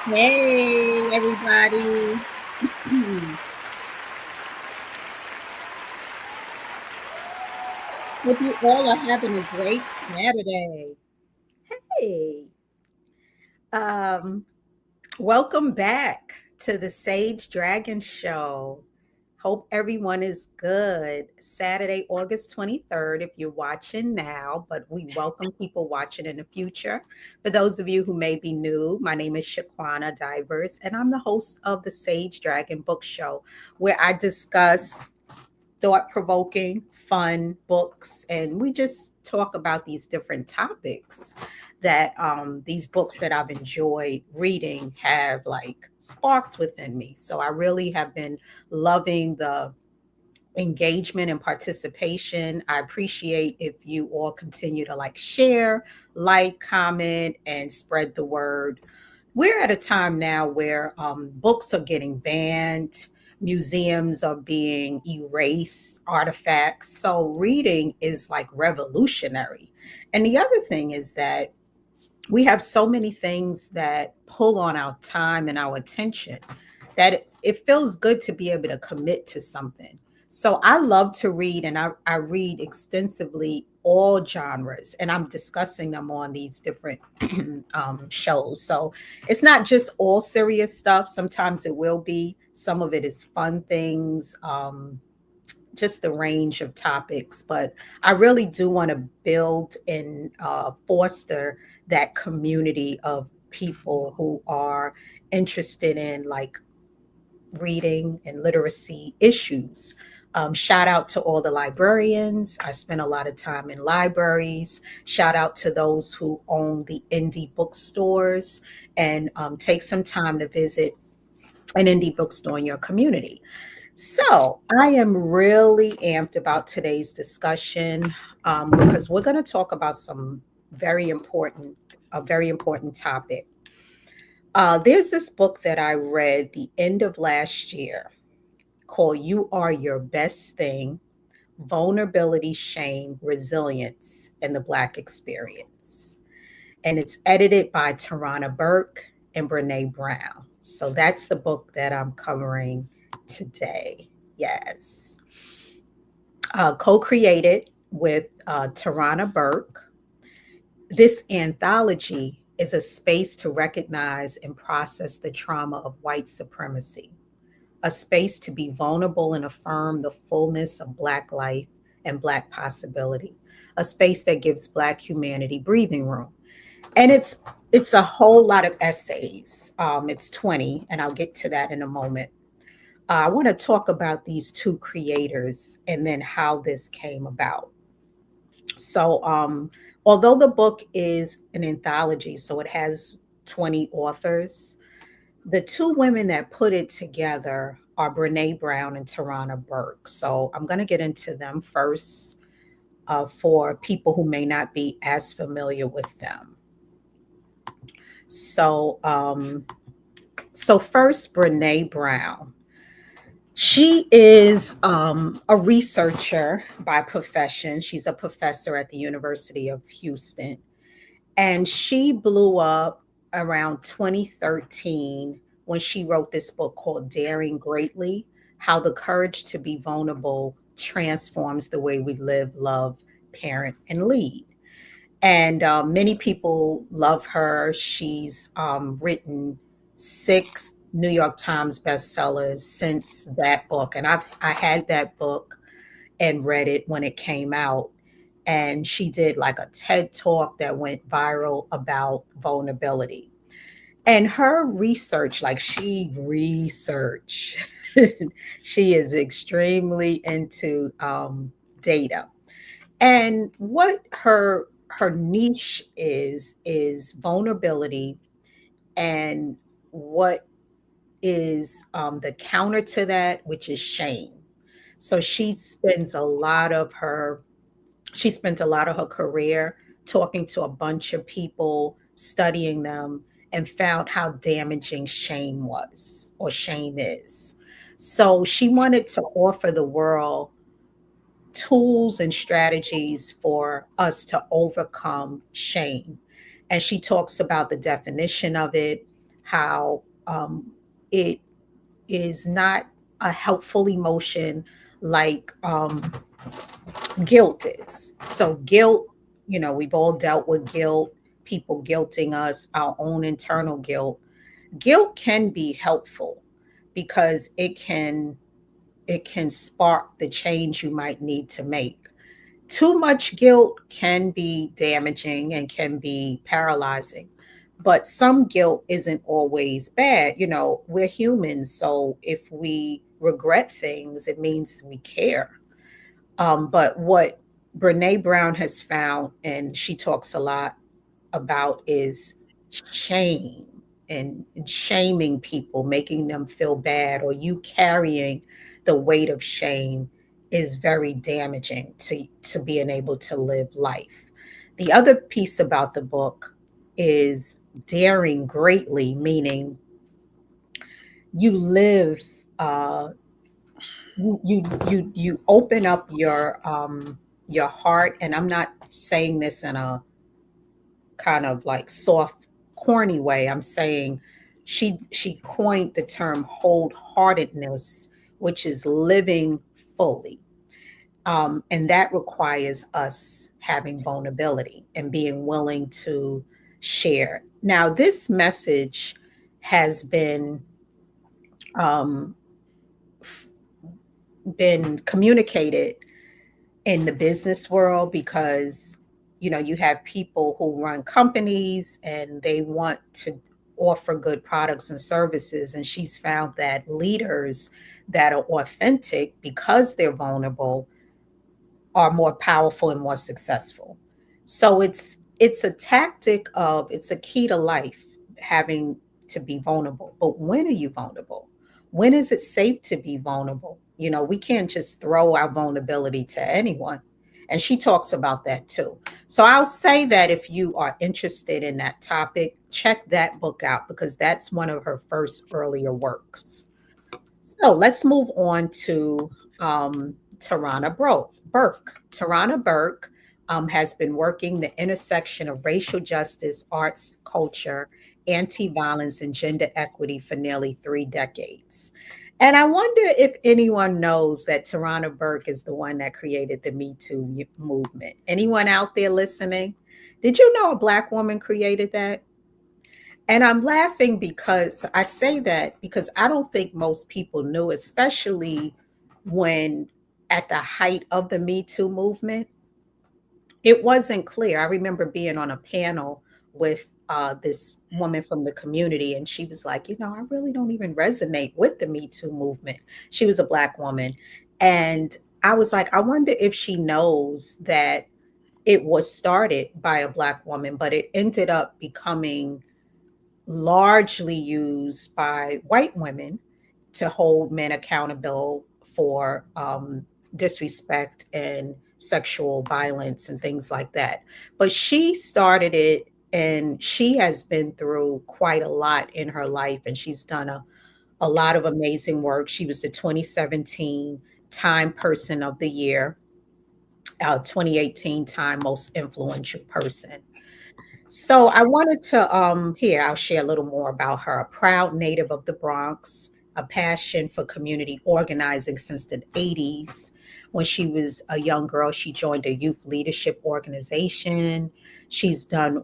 Hey, everybody. Hope you all are having a great Saturday. Hey, um, welcome back to the Sage Dragon Show. Hope everyone is good. Saturday, August 23rd, if you're watching now, but we welcome people watching in the future. For those of you who may be new, my name is Shaquana Divers, and I'm the host of the Sage Dragon Book Show, where I discuss thought provoking, fun books, and we just talk about these different topics that these books that I've enjoyed reading have like sparked within me. So I really have been loving the engagement and participation. I appreciate if you all continue to like share, like, comment, and spread the word. We're at a time now where books are getting banned, museums are being erased, artifacts. So reading is like revolutionary. And the other thing is that we have so many things that pull on our time and our attention that it feels good to be able to commit to something. So I love to read, and I read extensively all genres, and I'm discussing them on these different shows. So it's not just all serious stuff. Sometimes it will be. Some of it is fun things, just the range of topics. But I really do want to build and foster that community of people who are interested in like reading and literacy issues. Shout out to all the librarians. I spend a lot of time in libraries. Shout out to those who own the indie bookstores and take some time to visit an indie bookstore in your community. So, I am really amped about today's discussion because we're going to talk about some very important, a very important topic. There's this book that I read the end of last year called You Are Your Best Thing: Vulnerability, Shame, Resilience, and the Black Experience. And it's edited by Burke and Brene Brown. So that's the book that I'm covering today. Yes. Co created with Burke. This anthology is a space to recognize and process the trauma of white supremacy, a space to be vulnerable and affirm the fullness of Black life and Black possibility, a space that gives Black humanity breathing room. And it's a whole lot of essays. It's 20, and I'll get to that in a moment. I want to talk about these two creators and then how this came about. So, although the book is an anthology, so it has 20 authors, the two women that put it together are Brene Brown and Tarana Burke. So, I'm going to get into them first for people who may not be as familiar with them. So, so first, Brene Brown. She is a researcher by profession. She's a professor at the University of Houston. And she blew up around 2013 when she wrote this book called Daring Greatly: How the Courage to Be Vulnerable Transforms the Way We Live, Love, Parent, and Lead. And many people love her. She's written 6 New York Times bestsellers since that book, and I had that book and read it when it came out. And she did like a TED talk that went viral about vulnerability. And her research, like she research, she is extremely into data. And what her niche is vulnerability, and what is the counter to that, which is shame. So she spent a lot of her career talking to a bunch of people, studying them, and found how damaging shame was or shame is. So she wanted to offer the world tools and strategies for us to overcome shame. And she talks about the definition of it, how it is not a helpful emotion like guilt is. So, guilt, we've all dealt with guilt, people guilting us, our own internal guilt. Guilt can be helpful because it can spark the change you might need to make. Too much guilt can be damaging and can be paralyzing, but some guilt isn't always bad. We're humans, so if we regret things, it means we care. But what Brene Brown has found, and she talks a lot about, is shame and shaming people, making them feel bad, or you carrying the weight of shame is very damaging to being able to live life. The other piece about the book is daring greatly, meaning you live uh, you open up your heart, and I'm not saying this in a kind of like soft, corny way. I'm saying she coined the term wholeheartedness, which is living fully. And that requires us having vulnerability and being willing to share. Now, this message has um, been communicated in the business world because you have people who run companies and they want to offer good products and services, and she's found that leaders that are authentic because they're vulnerable are more powerful and more successful. So it's a tactic of, it's a key to life, having to be vulnerable. But when are you vulnerable? When is it safe to be vulnerable? We can't just throw our vulnerability to anyone. And she talks about that too. So I'll say that if you are interested in that topic, check that book out because that's one of her first earlier works. So let's move on to Tarana Burke. Tarana Burke has been working the intersection of racial justice, arts, culture, anti violence, and gender equity for nearly 3 decades. And I wonder if anyone knows that Tarana Burke is the one that created the Me Too movement. Anyone out there listening? Did you know a Black woman created that? And I'm laughing because I say that because I don't think most people knew, especially when at the height of the Me Too movement, it wasn't clear. I remember being on a panel with this woman from the community, and she was like, I really don't even resonate with the Me Too movement. She was a Black woman. And I was like, I wonder if she knows that it was started by a Black woman, but it ended up becoming largely used by white women to hold men accountable for disrespect and sexual violence and things like that. But she started it, and she has been through quite a lot in her life, and she's done a lot of amazing work. She was the 2017 Time Person of the Year, 2018 Time Most Influential Person. So I wanted to here I'll share a little more about her. A proud native of the Bronx, a passion for community organizing since the 80s. When she was a young girl, she joined a youth leadership organization. She's done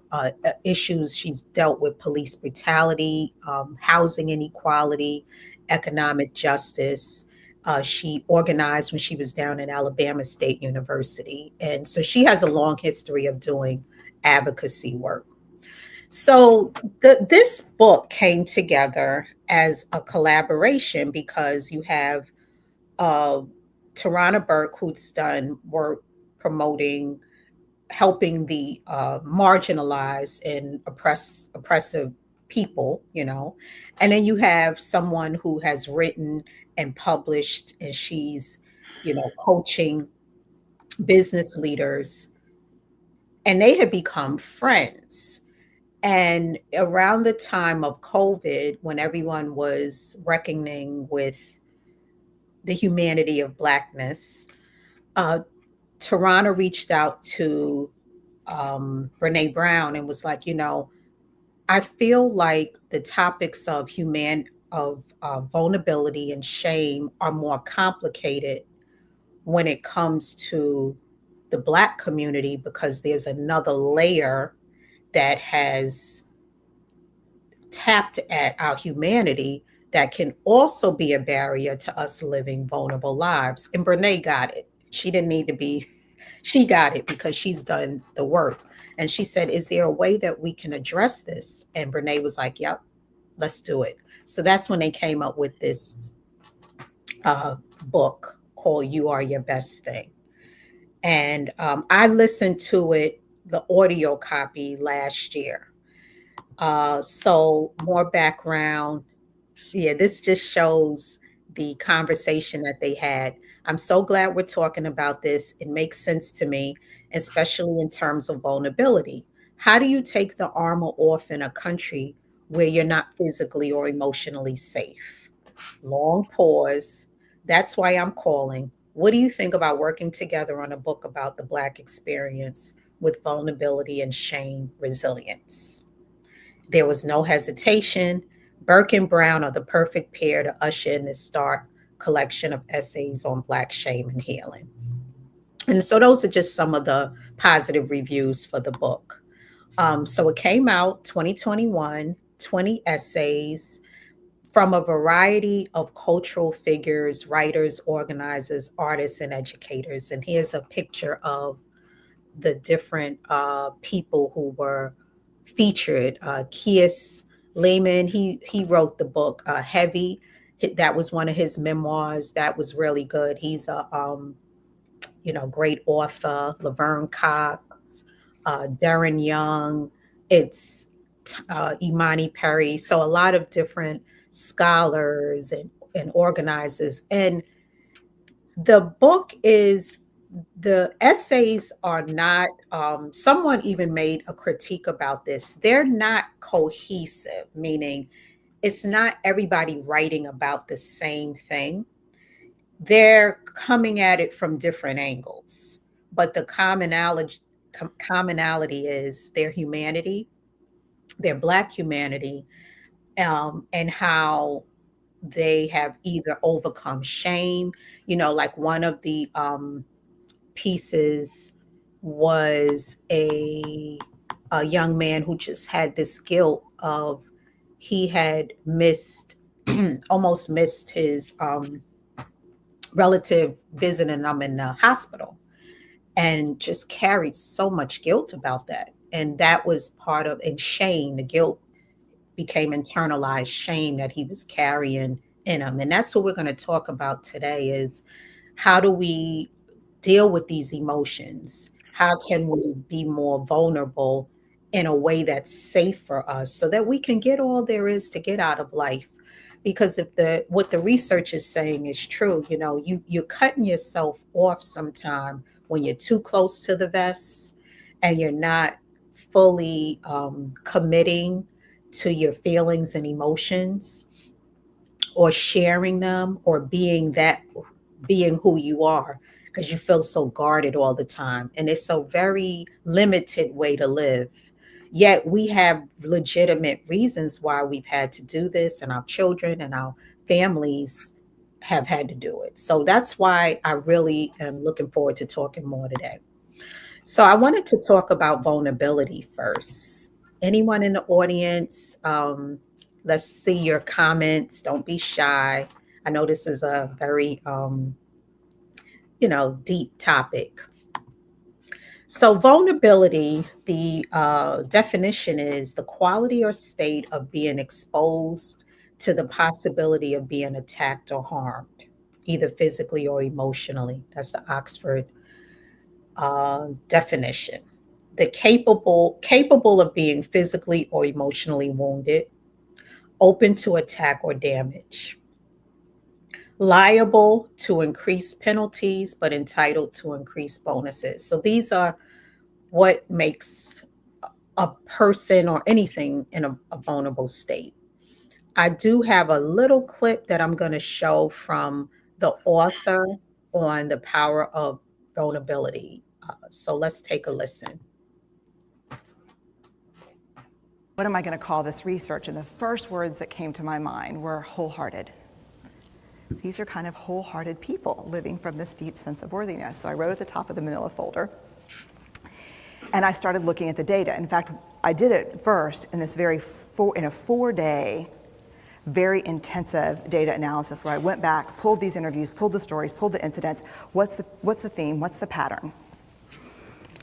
issues, she's dealt with police brutality, housing inequality, economic justice. She organized when she was down at Alabama State University. And so she has a long history of doing advocacy work. So this book came together as a collaboration because you have uh, Tarana Burke, who's done work promoting, helping the marginalized and oppressive people, and then you have someone who has written and published, and she's, coaching business leaders, and they had become friends. And around the time of COVID, when everyone was reckoning with the humanity of Blackness, uh, Tarana reached out to Brene Brown and was like, I feel like the topics of vulnerability and shame are more complicated when it comes to the Black community because there's another layer that has tapped at our humanity that can also be a barrier to us living vulnerable lives. And Brene got it. She didn't need to be, she got it because she's done the work. And she said, is there a way that we can address this? And Brene was like, yep, let's do it. So that's when they came up with this uh, book called You Are Your Best Thing. And I listened to it, the audio copy last year. So, more background. Yeah, this just shows the conversation that they had. I'm so glad we're talking about this. It makes sense to me, especially in terms of vulnerability. How do you take the armor off in a country where you're not physically or emotionally safe? Long pause. That's why I'm calling. What do you think about working together on a book about the Black experience with vulnerability and shame resilience? There was no hesitation. Burke and Brown are the perfect pair to usher in this stark collection of essays on Black shame and healing. And so those are just some of the positive reviews for the book. So it came out 2021, 20 essays from a variety of cultural figures, writers, organizers, artists, and educators. And here's a picture of the different people who were featured. Kies Lehman, he wrote the book Heavy. That was one of his memoirs. That was really good. He's a great author. Laverne Cox, Darren Young. It's Imani Perry. So a lot of different scholars and organizers. And the book is the essays are not someone even made a critique about this. They're not cohesive, meaning it's not everybody writing about the same thing. They're coming at it from different angles, but the commonality is their humanity, their Black humanity, and how they have either overcome shame. Like one of the pieces was a young man who just had this guilt of he had missed almost missed his relative visiting him in the hospital and just carried so much guilt about that. And that was part of, and shame, the guilt became internalized shame that he was carrying in him. And that's what we're going to talk about today is how do we deal with these emotions? How can we be more vulnerable in a way that's safe for us so that we can get all there is to get out of life? Because if the what the research is saying is true, you're cutting yourself off sometime when you're too close to the vest and you're not fully committing to your feelings and emotions or sharing them or being who you are because you feel so guarded all the time. And it's a very limited way to live. Yet we have legitimate reasons why we've had to do this, and our children and our families have had to do it. So that's why I really am looking forward to talking more today. So I wanted to talk about vulnerability first. Anyone in the audience, let's see your comments. Don't be shy. I know this is a very deep topic. So, vulnerability, the definition is the quality or state of being exposed to the possibility of being attacked or harmed, either physically or emotionally. That's the Oxford definition. The capable of being physically or emotionally wounded, open to attack or damage, liable to increased penalties, but entitled to increased bonuses. So these are what makes a person or anything in a vulnerable state. I do have a little clip that I'm going to show from the author on the power of vulnerability. So let's take a listen. what am I going to call this research? And the first words that came to my mind were wholehearted. These are kind of wholehearted people living from this deep sense of worthiness. So I wrote at the top of the manila folder, and I started looking at the data. In fact, I did it first in this in a 4-day, very intensive data analysis where I went back, pulled these interviews, pulled the stories, pulled the incidents. What's the theme? What's the pattern?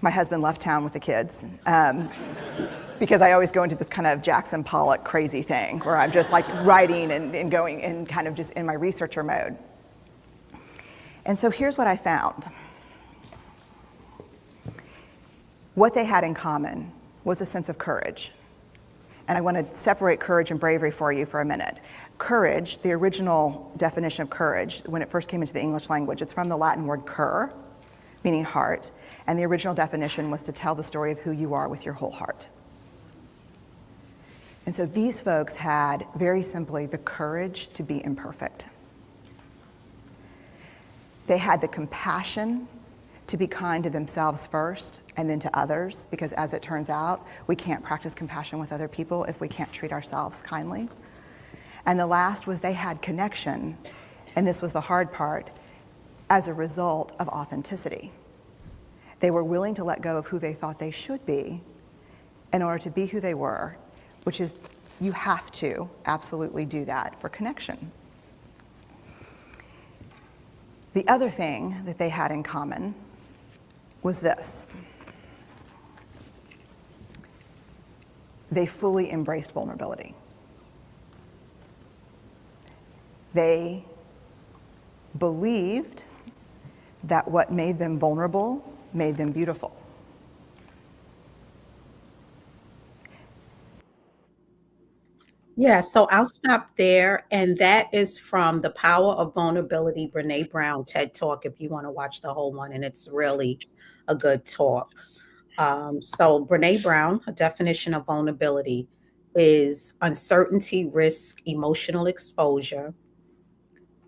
My husband left town with the kids because I always go into this kind of Jackson Pollock crazy thing where I'm just like writing and going and kind of just in my researcher mode. And so here's what I found. What they had in common was a sense of courage. And I want to separate courage and bravery for you for a minute. Courage, the original definition of courage, when it first came into the English language, it's from the Latin word cur, meaning heart. And the original definition was to tell the story of who you are with your whole heart. And so these folks had, very simply, the courage to be imperfect. They had the compassion to be kind to themselves first and then to others, because as it turns out, we can't practice compassion with other people if we can't treat ourselves kindly. And the last was they had connection, and this was the hard part, as a result of authenticity. They were willing to let go of who they thought they should be in order to be who they were, which is, you have to absolutely do that for connection. The other thing that they had in common was this. They fully embraced vulnerability. They believed that what made them vulnerable made them beautiful. Yeah, so I'll stop there. And that is from The Power of Vulnerability, Brene Brown TED Talk, if you want to watch the whole one. And it's really a good talk. So, Brene Brown, a definition of vulnerability is uncertainty, risk, emotional exposure.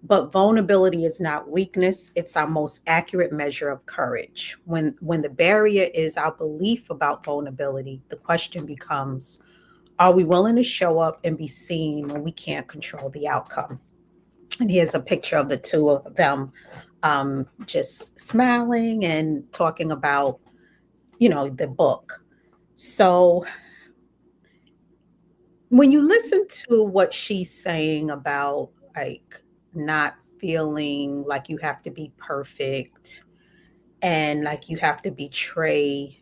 But vulnerability is not weakness, it's our most accurate measure of courage. When the barrier is our belief about vulnerability, the question becomes, are we willing to show up and be seen when we can't control the outcome? And here's a picture of the two of them just smiling and talking about, the book. So when you listen to what she's saying about like not feeling like you have to be perfect and like you have to betray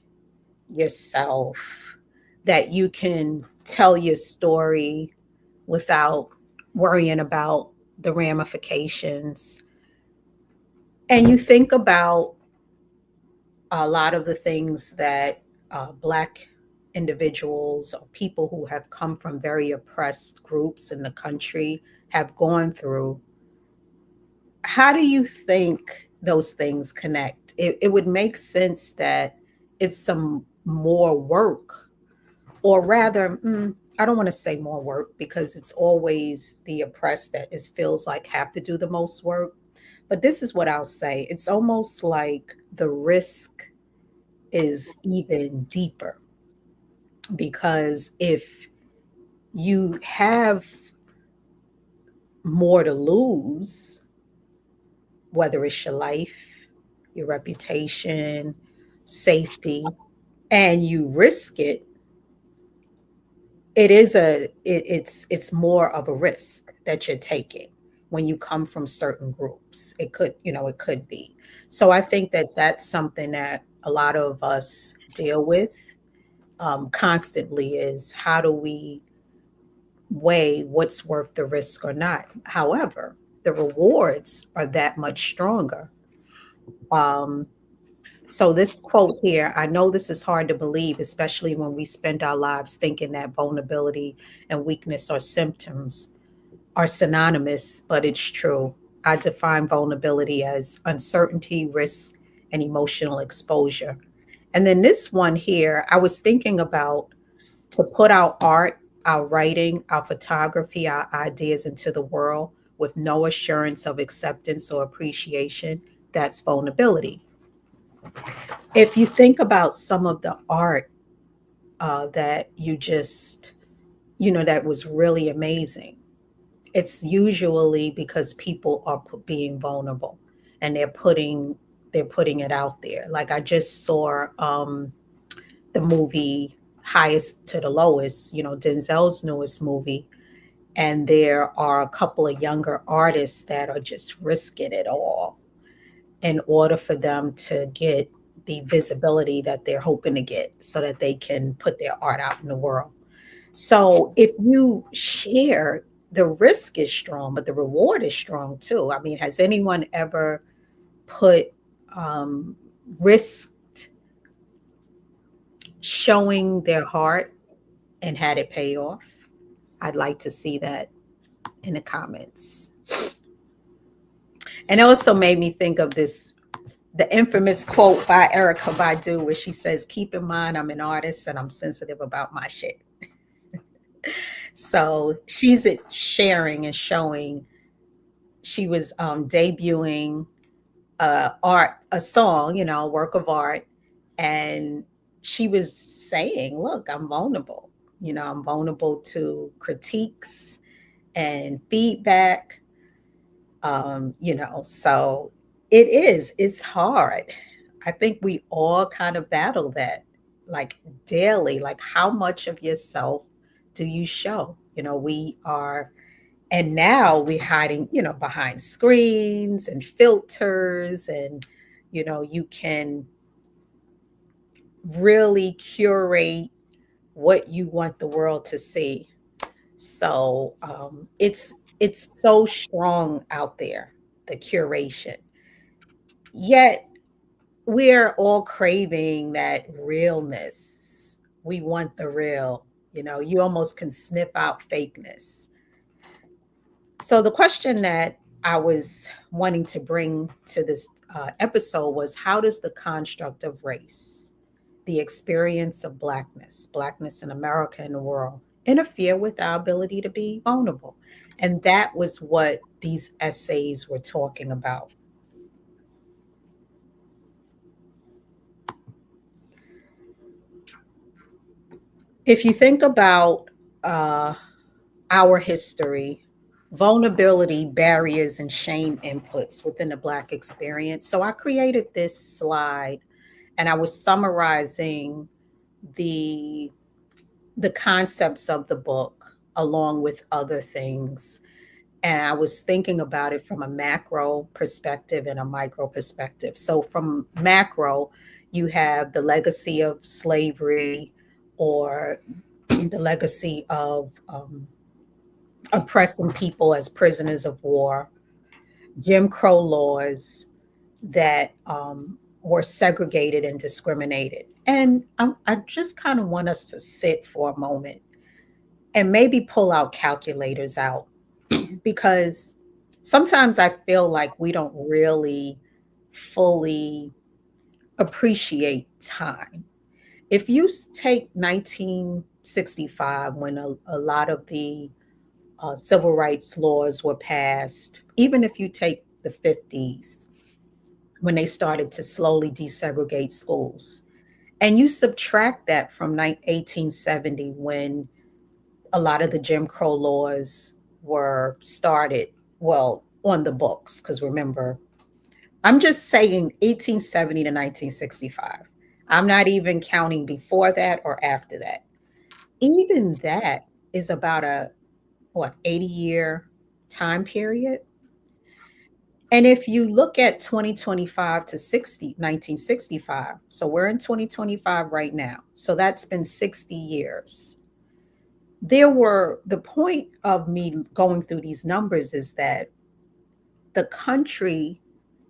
yourself, that you can tell your story without worrying about the ramifications. And you think about a lot of the things that Black individuals or people who have come from very oppressed groups in the country have gone through. How do you think those things connect? It would make sense that it's some more work, or rather, I don't want to say more work because it's always the oppressed that it feels like have to do the most work. But this is what I'll say. It's almost like the risk is even deeper, because if you have more to lose, whether it's your life, your reputation, safety, and you risk it, it's more of a risk that you're taking when you come from certain groups. It could be. So I think that that's something that a lot of us deal with constantly, is how do we weigh what's worth the risk or not. However, the rewards are that much stronger. Um, so this quote here, I know this is hard to believe, especially when we spend our lives thinking that vulnerability and weakness are symptoms, are synonymous, but it's true. I define vulnerability as uncertainty, risk, and emotional exposure. And then this one here, I was thinking about, to put our art, our writing, our photography, our ideas into the world with no assurance of acceptance or appreciation. That's vulnerability. If you think about some of the art that you just that was really amazing. It's usually because people are being vulnerable and they're putting it out there. Like I just saw the movie Highest to the Lowest, Denzel's newest movie, and there are a couple of younger artists that are just risking it all in order for them to get the visibility that they're hoping to get so that they can put their art out in the world. So if you share, the risk is strong, but the reward is strong too. I mean, has anyone ever put um, risked showing their heart and had it pay off? I'd like to see that in the comments. And it also made me think of the infamous quote by Erica Badu, where she says, "Keep in mind, I'm an artist and I'm sensitive about my shit." So she's sharing and showing. She was debuting a song, a work of art, and she was saying, "Look, I'm vulnerable. I'm vulnerable to critiques and feedback. So it's hard. I think we all kind of battle that, like, daily. Like, how much of yourself do you show? We are, and now we're hiding, behind screens and filters, and you can really curate what you want the world to see. So it's so strong out there, the curation. Yet we're all craving that realness. We want the real. You almost can sniff out fakeness. So the question that I was wanting to bring to this episode was, how does the construct of race, the experience of blackness in America and the world, interfere with our ability to be vulnerable? And that was what these essays were talking about. If you think about uh, our history, vulnerability, barriers, and shame inputs within the Black experience. So I created this slide and I was summarizing the the concepts of the book along with other things. And I was thinking about it from a macro perspective and a micro perspective. So from macro, you have the legacy of slavery, or the legacy of oppressing people as prisoners of war, Jim Crow laws that were segregated and discriminated. And I just kind of want us to sit for a moment and maybe pull our calculators out, because sometimes I feel like we don't really fully appreciate time. If you take 1965, when a lot of the civil rights laws were passed, even if you take the 50s, when they started to slowly desegregate schools, and you subtract that from 1870, when a lot of the Jim Crow laws were started, well, on the books, because remember, I'm just saying 1870 to 1965. I'm not even counting before that or after that. Even that is about a, what, 80-year time period. And if you look at 2025 to 1965, so we're in 2025 right now. So that's been 60 years. The point of me going through these numbers is that the country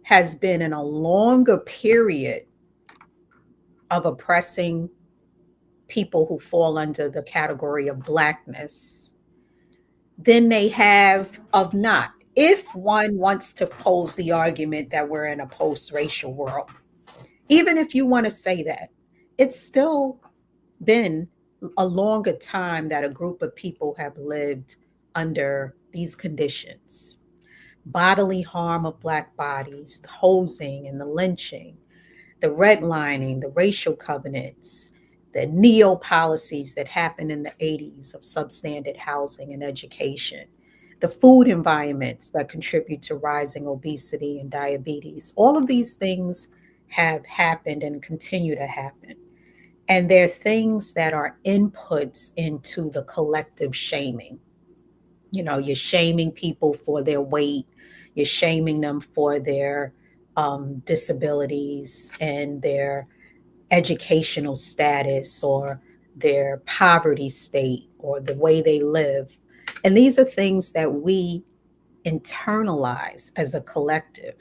has been in a longer period of oppressing people who fall under the category of blackness than they have of not. If one wants to pose the argument that we're in a post-racial world, even if you want to say that, it's still been a longer time that a group of people have lived under these conditions. Bodily harm of Black bodies, the hosing and the lynching, the redlining, the racial covenants, the neo policies that happened in the 80s of substandard housing and education, the food environments that contribute to rising obesity and diabetes. All of these things have happened and continue to happen. And they're things that are inputs into the collective shaming. You know, you're shaming people for their weight, you're shaming them for their disabilities and their educational status or their poverty state or the way they live. And these are things that we internalize as a collective.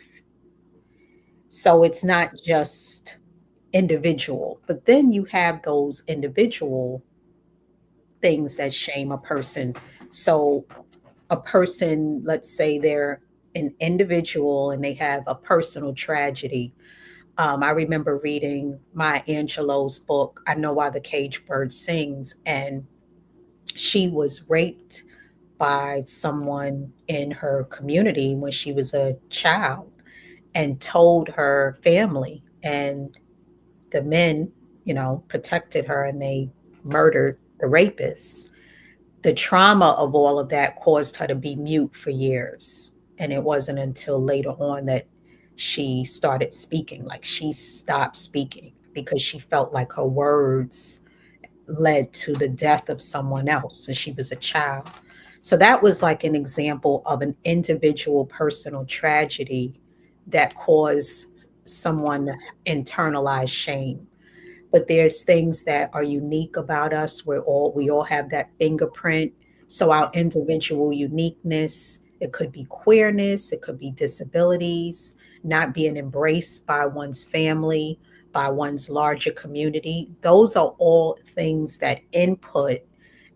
So it's not just individual, but then you have those individual things that shame a person. So a person, let's say they're an individual and they have a personal tragedy. I remember reading Maya Angelou's book, I Know Why the Caged Bird Sings, and she was raped by someone in her community when she was a child and told her family. And the men, you know, protected her and they murdered the rapist. The trauma of all of that caused her to be mute for years. And it wasn't until later on that she started speaking, like she stopped speaking because she felt like her words led to the death of someone else and she was a child. So that was like an example of an individual personal tragedy that caused someone to internalize shame. But there's things that are unique about us. We all have that fingerprint. So our individual uniqueness, it could be queerness, it could be disabilities, not being embraced by one's family, by one's larger community. Those are all things that input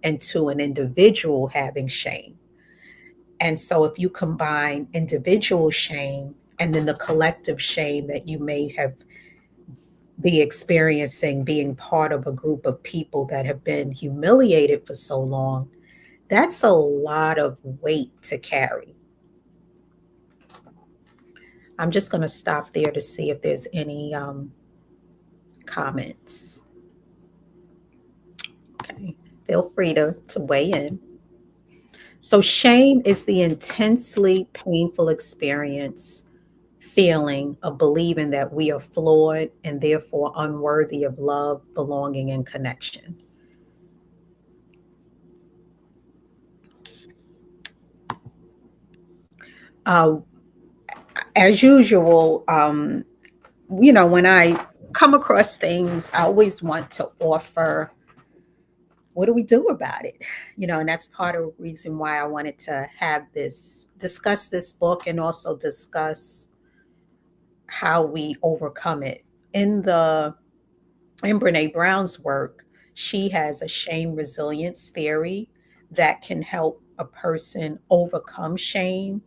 into an individual having shame. And so if you combine individual shame and then the collective shame that you may have be experiencing being part of a group of people that have been humiliated for so long, that's a lot of weight to carry. I'm just going to stop there to see if there's any comments. Okay, feel free to weigh in. So, shame is the intensely painful experience, feeling of believing that we are flawed and therefore unworthy of love, belonging, and connection. Uh, as usual, when I come across things, I always want to offer, what do we do about it? And that's part of the reason why I wanted to discuss this book and also discuss how we overcome it. In Brene Brown's work, she has a shame resilience theory that can help a person overcome shame.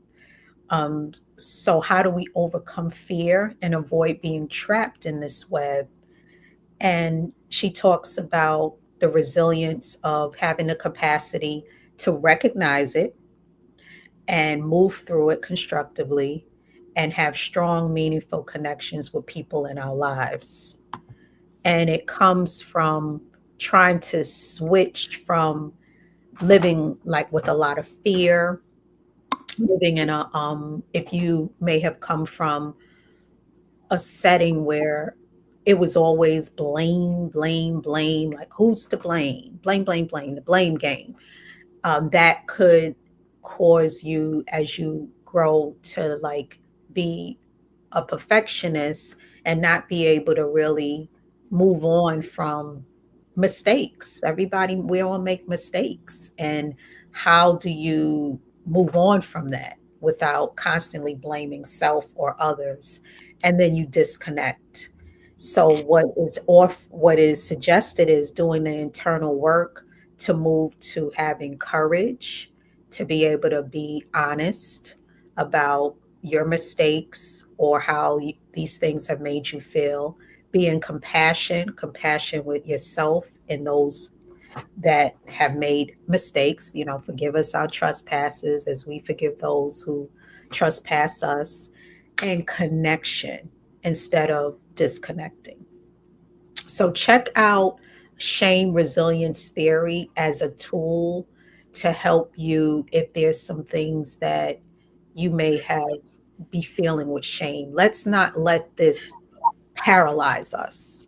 So, how do we overcome fear and avoid being trapped in this web? And she talks about the resilience of having the capacity to recognize it and move through it constructively and have strong, meaningful connections with people in our lives. And it comes from trying to switch from living like with a lot of fear, living in if you may have come from a setting where it was always blame, blame, blame, like who's to blame, blame, blame, blame, the blame game. That could cause you as you grow to like be a perfectionist and not be able to really move on from mistakes. We all make mistakes. And how do you move on from that without constantly blaming self or others? And then you disconnect. So what is suggested is doing the internal work to move to having courage, to be able to be honest about your mistakes or how these things have made you feel, being compassion with yourself and those that have made mistakes. Forgive us our trespasses as we forgive those who trespass us, and connection instead of disconnecting. So check out shame resilience theory as a tool to help you if there's some things that you may have be feeling with shame. Let's not let this paralyze us.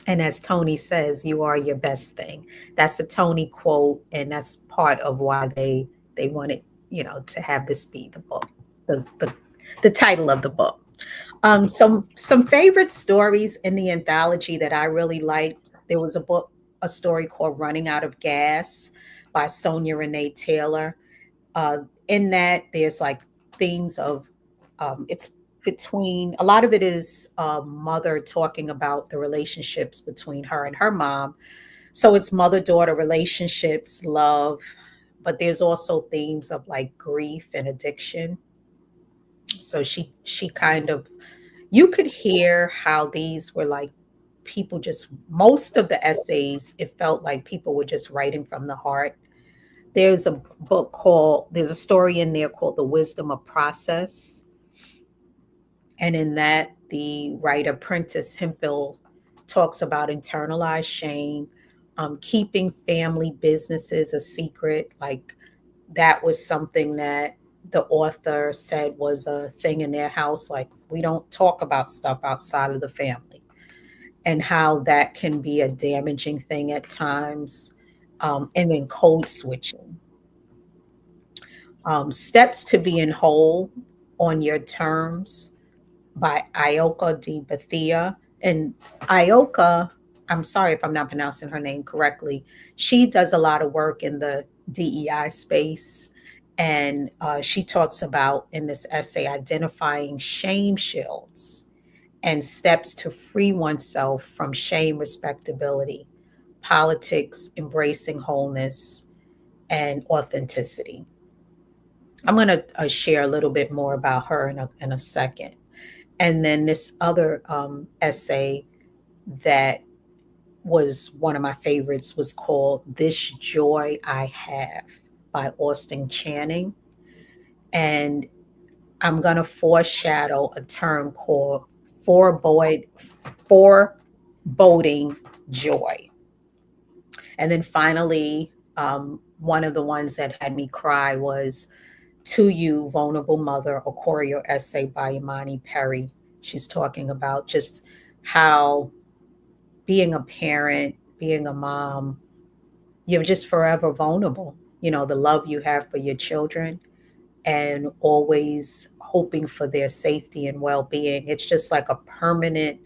And as Tony says, you are your best thing. That's a Tony quote, and that's part of why they wanted, to have this be the book, the the, the title of the book. Some favorite stories in the anthology that I really liked. There was a story called "Running Out of Gas" by Sonia Renee Taylor. Uh, in that, there's like themes of it's between a lot of it is a mother talking about the relationships between her and her mom. So it's mother daughter relationships, love, but there's also themes of like grief and addiction. So she kind of you could hear how these were like people just most of the essays it felt like people were just writing from the heart. There's a story in there called The Wisdom of Process. And in that, the writer Prentice Hemphill talks about internalized shame, keeping family businesses a secret. Like that was something that the author said was a thing in their house. Like, we don't talk about stuff outside of the family, and how that can be a damaging thing at times. And then code switching. Steps to Being Whole on Your Terms by Ioka Di Bethia. And Ioka, I'm sorry if I'm not pronouncing her name correctly, she does a lot of work in the DEI space. And she talks about in this essay identifying shame shields and steps to free oneself from shame, respectability, politics, embracing wholeness, and authenticity. I'm going to share a little bit more about her in a second. And then this other essay that was one of my favorites was called This Joy I Have by Austin Channing. And I'm going to foreshadow a term called forebode, foreboding joy. And then finally, one of the ones that had me cry was To You, Vulnerable Mother, a choreo essay by Imani Perry. She's talking about just how being a parent, being a mom, you're just forever vulnerable. The love you have for your children and always hoping for their safety and well being. It's just like a permanent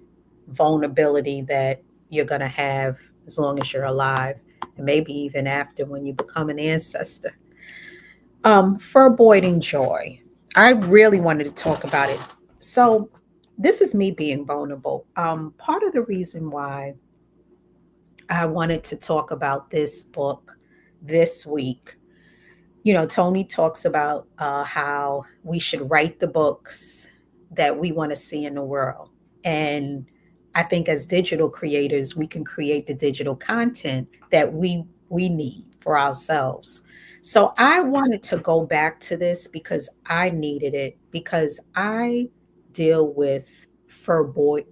vulnerability that you're going to have as long as you're alive, and maybe even after when you become an ancestor. For avoiding joy, I really wanted to talk about it. So, this is me being vulnerable. Part of the reason why I wanted to talk about this book this week, Tony talks about how we should write the books that we want to see in the world. And I think as digital creators, we can create the digital content that we need for ourselves. So I wanted to go back to this because I needed it because I deal with foreboding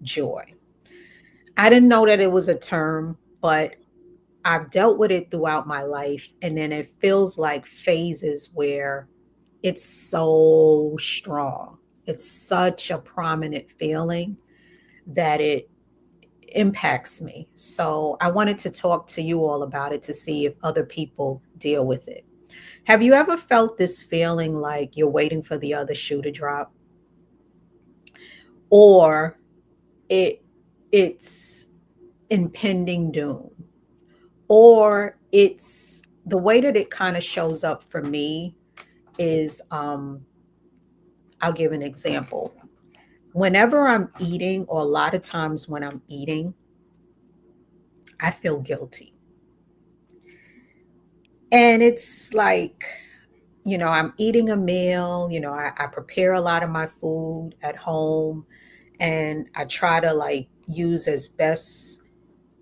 joy. I didn't know that it was a term, but I've dealt with it throughout my life. And then it feels like phases where it's so strong. It's such a prominent feeling that it impacts me. So I wanted to talk to you all about it to see if other people deal with it. Have you ever felt this feeling like you're waiting for the other shoe to drop? Or it it's impending doom? Or it's the way that it kind of shows up for me is I'll give an example. Whenever I'm eating, or a lot of times when I'm eating, I feel guilty. And it's like, I'm eating a meal, I prepare a lot of my food at home, and I try to like use as best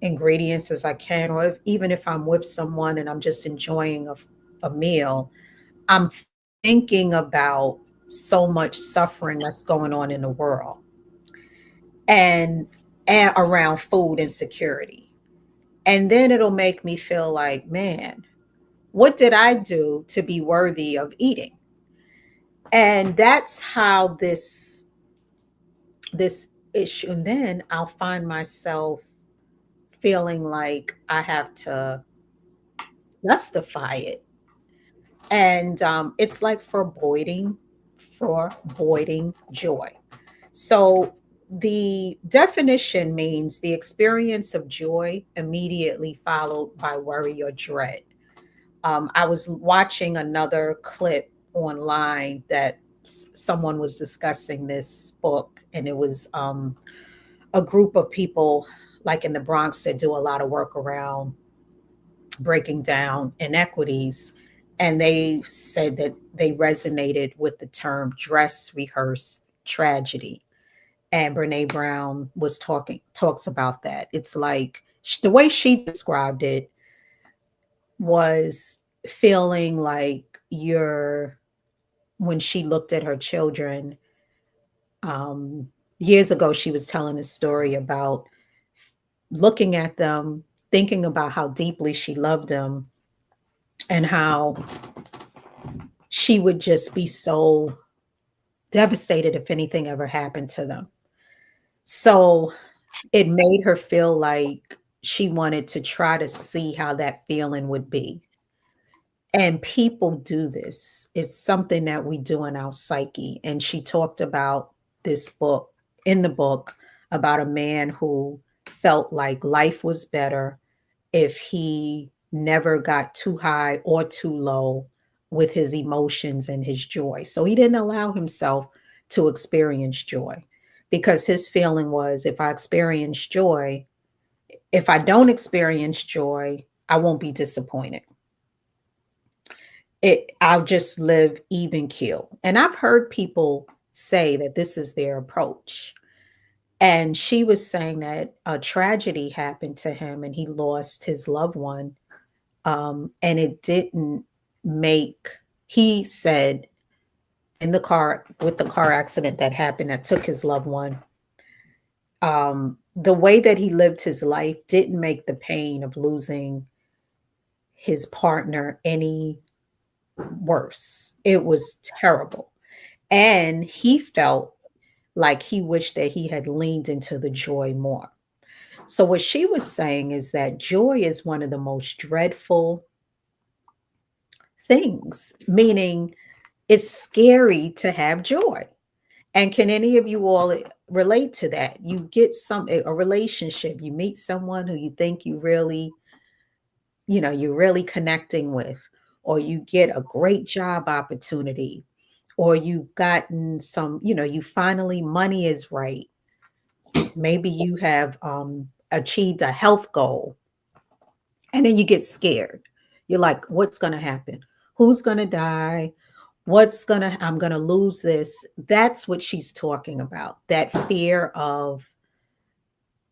ingredients as I can, or even if I'm with someone and I'm just enjoying a meal, I'm thinking about so much suffering that's going on in the world. And and around food insecurity. And then it'll make me feel like, man, what did I do to be worthy of eating? And that's how this issue. And then I'll find myself feeling like I have to justify it. And it's like for voiding joy. So the definition means the experience of joy immediately followed by worry or dread. I was watching another clip online that someone was discussing this book, and it was a group of people like in the Bronx that do a lot of work around breaking down inequities. And they said that they resonated with the term dress rehearse tragedy. And Brene Brown talks about that. It's like the way she described it was feeling like you're when she looked at her children, um, years ago, she was telling a story about looking at them, thinking about how deeply she loved them, and how she would just be so devastated if anything ever happened to them. So it made her feel like she wanted to try to see how that feeling would be. And people do this. It's something that we do in our psyche. And she talked about this book, in the book, about a man who felt like life was better if he never got too high or too low with his emotions and his joy. So he didn't allow himself to experience joy because his feeling was, if I experience joy, if I don't experience joy, I won't be disappointed. I'll just live even keel. And I've heard people say that this is their approach. And she was saying that a tragedy happened to him and he lost his loved one. And it didn't make, he said, in the car, with the car accident that happened that took his loved one, the way that he lived his life didn't make the pain of losing his partner any worse. It was terrible. And he felt like he wished that he had leaned into the joy more. So, what she was saying is that joy is one of the most dreadful things, meaning it's scary to have joy. And can any of you all relate to that? You get a relationship, you meet someone who you think you're really connecting with, or you get a great job opportunity, or you've gotten some, you finally, money is right. Maybe you have achieved a health goal, and then you get scared. You're like, what's going to happen? Who's going to die? I'm going to lose this. That's what she's talking about. That fear of,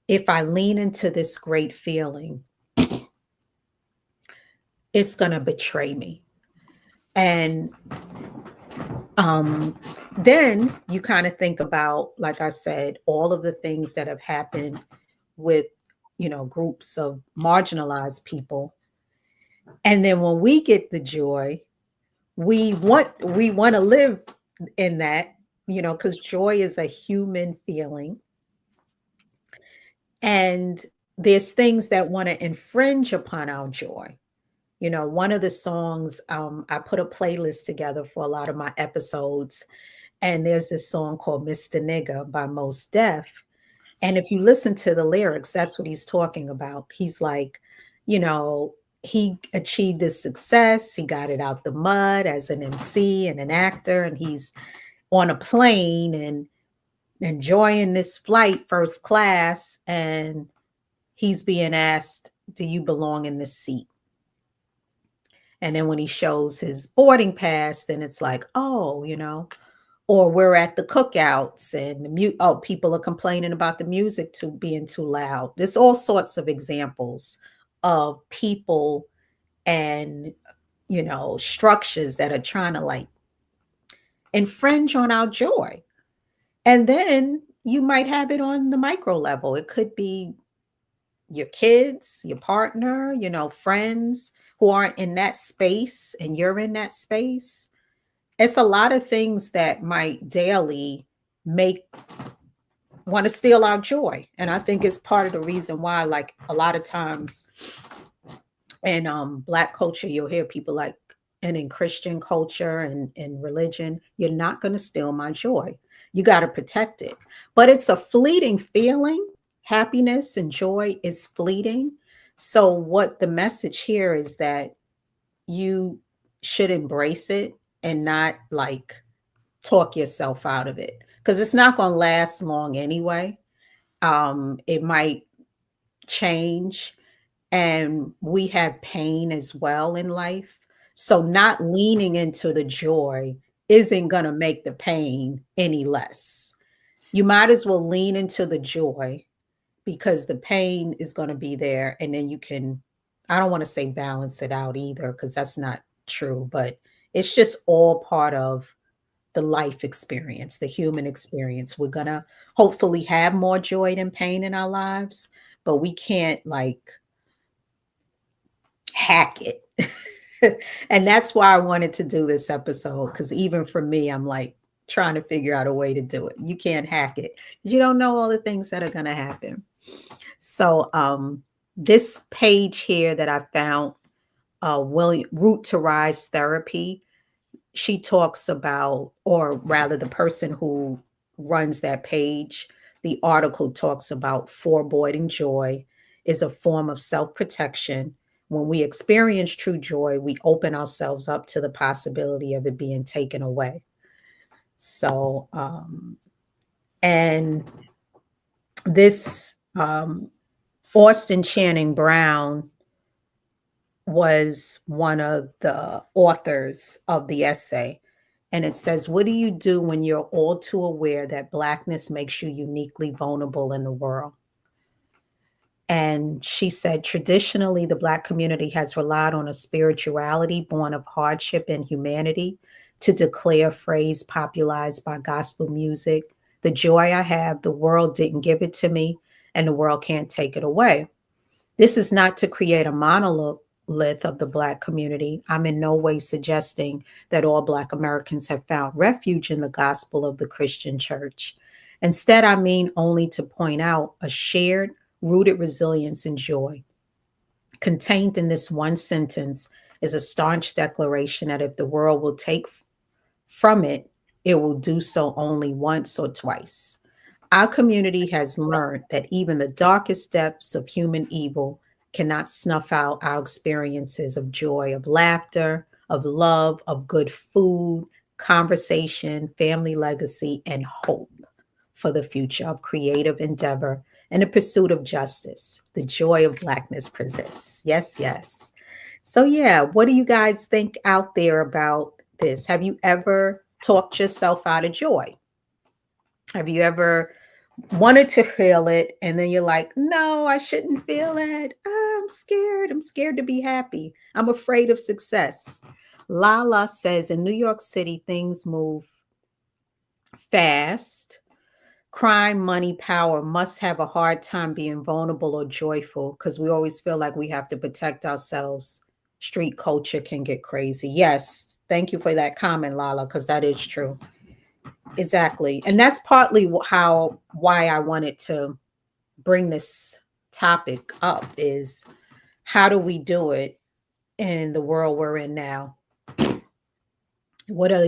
if I lean into this great feeling, it's going to betray me. And um, then you kind of think about, like I said, all of the things that have happened with, groups of marginalized people. And then when we get the joy, we want to live in that, because joy is a human feeling. And there's things that want to infringe upon our joy. One of the songs, I put a playlist together for a lot of my episodes, and there's this song called Mr. Nigga by Mos Def. And if you listen to the lyrics, that's what he's talking about. He's like, you know, he achieved his success. He got it out the mud as an MC and an actor, and he's on a plane and enjoying this flight first class. And he's being asked, do you belong in this seat? And then when he shows his boarding pass, then it's like, oh, or we're at the cookouts and people are complaining about the music being too loud. There's all sorts of examples of people and, structures that are trying to like infringe on our joy. And then you might have it on the micro level. It could be your kids, your partner, friends who aren't in that space and you're in that space. It's a lot of things that might daily make want to steal our joy. And I think it's part of the reason why, like a lot of times in Black culture, you'll hear people like, and in Christian culture and religion, you're not going to steal my joy. You got to protect it. But it's a fleeting feeling. Happiness and joy is fleeting. So, what the message here is that you should embrace it and not like talk yourself out of it because it's not going to last long anyway. It might change, and we have pain as well in life. So, not leaning into the joy isn't going to make the pain any less. You might as well lean into the joy because the pain is going to be there. And then you can, I don't want to say balance it out either, because that's not true, but it's just all part of the life experience, the human experience. We're going to hopefully have more joy than pain in our lives, but we can't like hack it. And that's why I wanted to do this episode, because even for me, I'm like trying to figure out a way to do it. You can't hack it. You don't know all the things that are going to happen. So this page here that I found, William Root to Rise Therapy, she talks about, or rather the person who runs that page, the article talks about foreboding joy is a form of self-protection. When we experience true joy, we open ourselves up to the possibility of it being taken away. So, and this Austin Channing Brown was one of the authors of the essay. And it says, what do you do when you're all too aware that Blackness makes you uniquely vulnerable in the world? And she said, traditionally, the Black community has relied on a spirituality born of hardship and humanity to declare a phrase popularized by gospel music. The joy I have, the world didn't give it to me, and the world can't take it away. This is not to create a monolith of the Black community. I'm in no way suggesting that all Black Americans have found refuge in the gospel of the Christian church. Instead, I mean only to point out a shared, rooted resilience and joy. Contained in this one sentence is a staunch declaration that if the world will take from it, it will do so only once or twice. Our community has learned that even the darkest depths of human evil cannot snuff out our experiences of joy, of laughter, of love, of good food, conversation, family legacy, and hope for the future of creative endeavor and the pursuit of justice. The joy of Blackness persists. Yes, yes. So, yeah, what do you guys think out there about this? Have you ever talked yourself out of joy? Have you ever wanted to feel it and then you're like, no, I shouldn't feel it. I'm scared. I'm scared to be happy. I'm afraid of success. Lala says in New York City, things move fast. Crime, money, power must have a hard time being vulnerable or joyful because we always feel like we have to protect ourselves. Street culture can get crazy. Yes. Thank you for that comment, Lala, because that is true. Exactly. And that's partly why I wanted to bring this topic up is how do we do it in the world we're in now? What are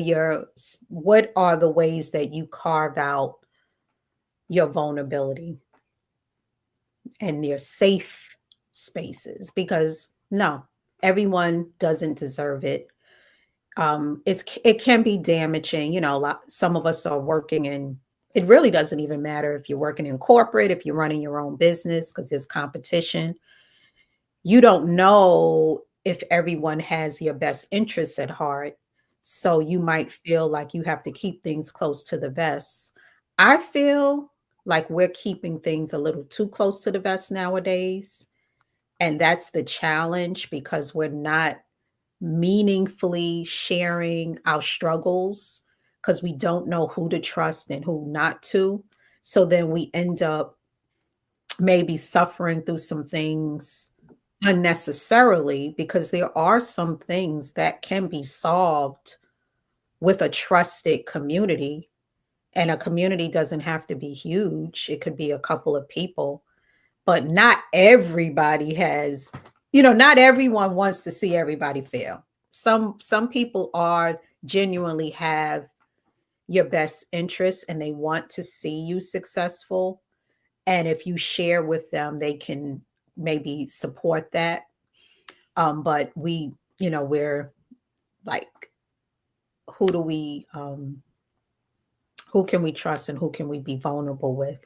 the ways that you carve out your vulnerability and your safe spaces? Because no, everyone doesn't deserve it. It can be damaging. Some of us are working in, it really doesn't even matter if you're working in corporate, if you're running your own business, because there's competition. You don't know if everyone has your best interests at heart. So you might feel like you have to keep things close to the vest. I feel like we're keeping things a little too close to the vest nowadays. And that's the challenge because we're not meaningfully sharing our struggles because we don't know who to trust and who not to. So then we end up maybe suffering through some things unnecessarily, because there are some things that can be solved with a trusted community. And a community doesn't have to be huge, it could be a couple of people. But not everybody has, not everyone wants to see everybody fail. Some people are genuinely have your best interest and they want to see you successful. And if you share with them, they can maybe support that. But we're like, who do we who can we trust and who can we be vulnerable with?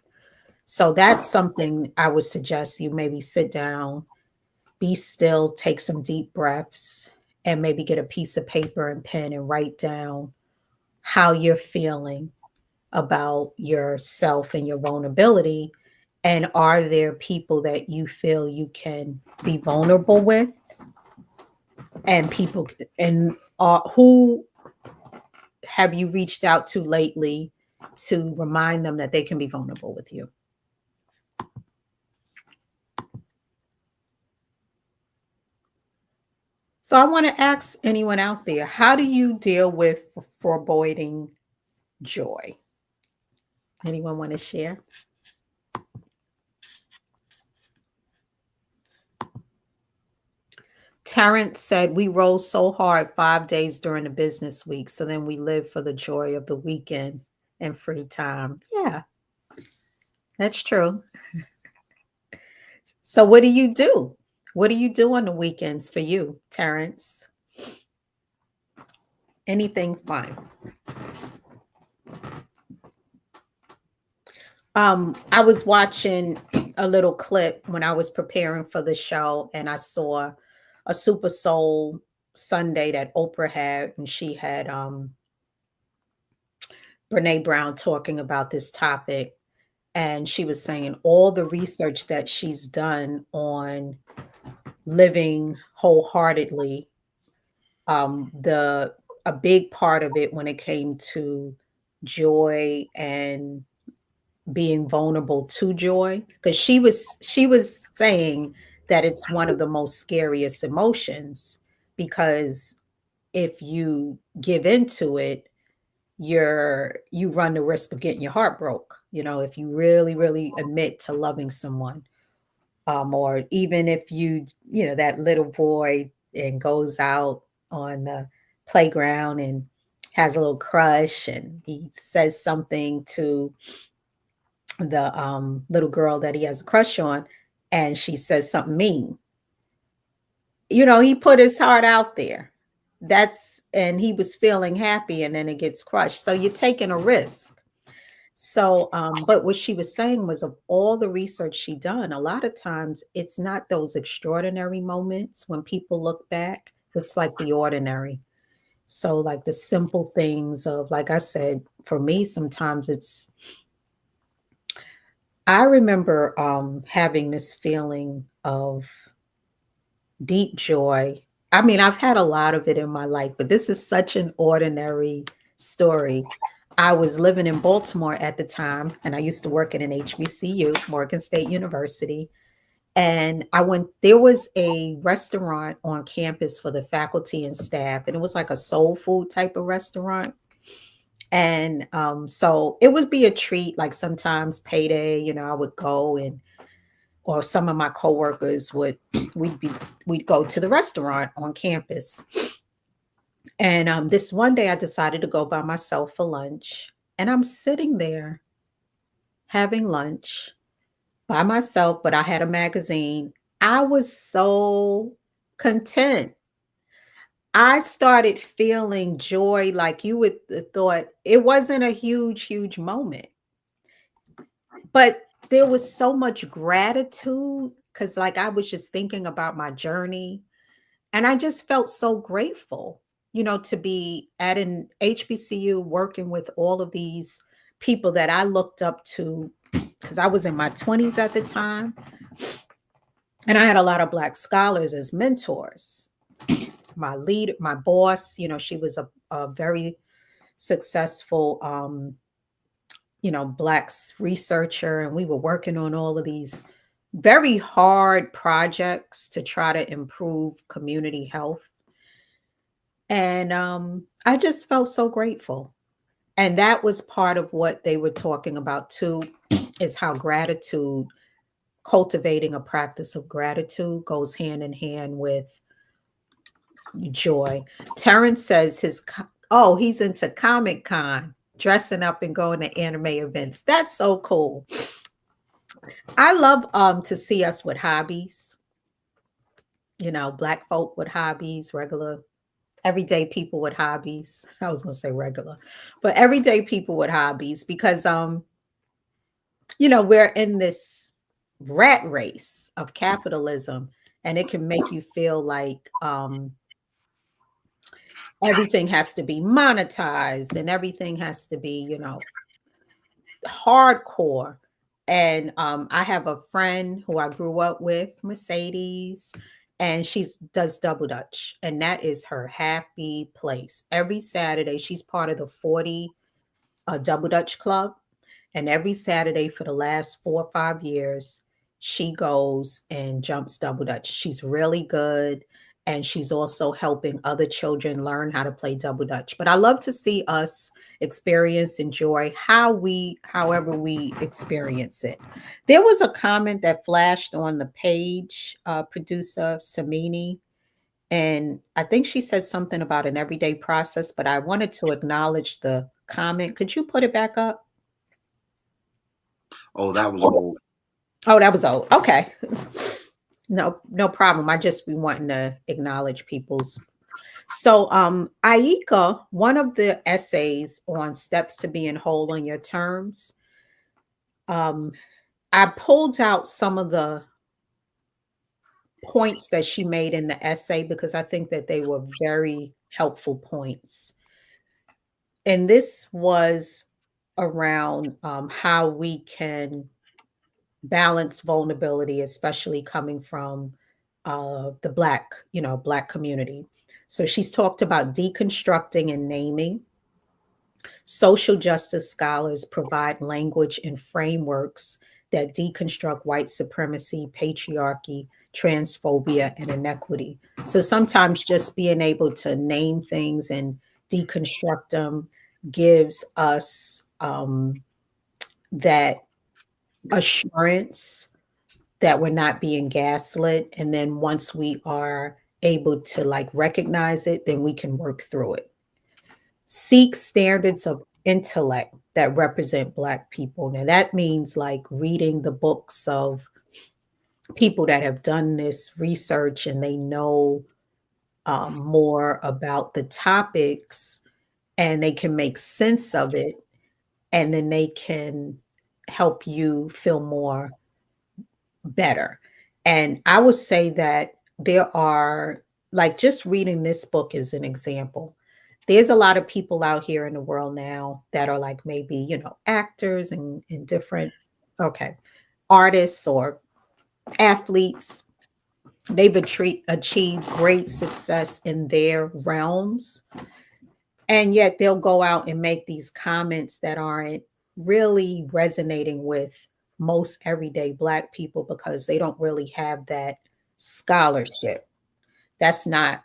So that's something I would suggest you maybe sit down, be still, take some deep breaths, and maybe get a piece of paper and pen and write down how you're feeling about yourself and your vulnerability. And are there people that you feel you can be vulnerable with? And people, and who have you reached out to lately to remind them that they can be vulnerable with you? So I want to ask anyone out there, how do you deal with foreboding joy? Anyone want to share? Terrence said, we roll so hard 5 days during the business week. So then we live for the joy of the weekend and free time. Yeah, that's true. So what do you do? What do you do on the weekends for you, Terrence? Anything fun? I was watching a little clip when I was preparing for the show, and I saw a Super Soul Sunday that Oprah had, and she had Brene Brown talking about this topic. And she was saying all the research that she's done on living wholeheartedly, the a big part of it when it came to joy and being vulnerable to joy, because she was saying that it's one of the most scariest emotions, because if you give into it, you run the risk of getting your heart broke, if you really really admit to loving someone. Or even if that little boy and goes out on the playground and has a little crush and he says something to the little girl that he has a crush on, and she says something mean. He put his heart out there. And he was feeling happy, and then it gets crushed. So you're taking a risk. So, but what she was saying was, of all the research she done, a lot of times it's not those extraordinary moments when people look back. It's like the ordinary. So, like the simple things of, like I said, for me, sometimes I remember having this feeling of deep joy. I mean, I've had a lot of it in my life, but this is such an ordinary story. I was living in Baltimore at the time, and I used to work at an HBCU, Morgan State University. And there was a restaurant on campus for the faculty and staff, and it was like a soul food type of restaurant. And so it would be a treat, like sometimes payday, I would go, and or some of my coworkers would we'd be we'd go to the restaurant on campus. And this one day I decided to go by myself for lunch, and I'm sitting there having lunch by myself, but I had a magazine. I was so content. I started feeling joy, like you would thought. It wasn't a huge moment, but there was so much gratitude, because like I was just thinking about my journey, and I just felt so grateful, to be at an HBCU working with all of these people that I looked up to, because I was in my 20s at the time. And I had a lot of Black scholars as mentors. My boss, she was a very successful, Black researcher, and we were working on all of these very hard projects to try to improve community health. And I just felt so grateful. And that was part of what they were talking about too, is how gratitude, cultivating a practice of gratitude, goes hand in hand with joy. Terrence says he's into Comic Con, dressing up and going to anime events. That's so cool. I love to see us with hobbies, Black folk with hobbies, regular everyday people with hobbies. I was going to say regular, but everyday people with hobbies, because we're in this rat race of capitalism, and it can make you feel like everything has to be monetized and everything has to be, hardcore. And I have a friend who I grew up with, Mercedes, and she does double dutch, and that is her happy place. Every Saturday, she's part of the 40 double dutch club, and every Saturday for the last 4 or 5 years, she goes and jumps double dutch. She's really good. And she's also helping other children learn how to play double dutch. But I love to see us experience, enjoy however we experience it. There was a comment that flashed on the page, producer Samini, and I think she said something about an everyday process, but I wanted to acknowledge the comment. Could you put it back up? Oh, that was old. Oh, that was old. Okay. No problem. I just be wanting to acknowledge people's. So, Aika, one of the essays on steps to being whole on your terms, I pulled out some of the points that she made in the essay because I think that they were very helpful points. And this was around how we can balance vulnerability, especially coming from the Black community. So she's talked about deconstructing and naming. Social justice scholars provide language and frameworks that deconstruct white supremacy, patriarchy, transphobia, and inequity. So sometimes just being able to name things and deconstruct them gives us that assurance that we're not being gaslit. And then once we are able to like recognize it, then we can work through it. Seek standards of intellect that represent Black people. Now that means like reading the books of people that have done this research and they know more about the topics, and they can make sense of it, and then they can help you feel more better. And I would say that there are, like, just reading this book is an example. There's a lot of people out here in the world now that are like maybe, actors and different, okay, artists or athletes. They've achieved great success in their realms. And yet they'll go out and make these comments that aren't really resonating with most everyday Black people because they don't really have that scholarship. That's not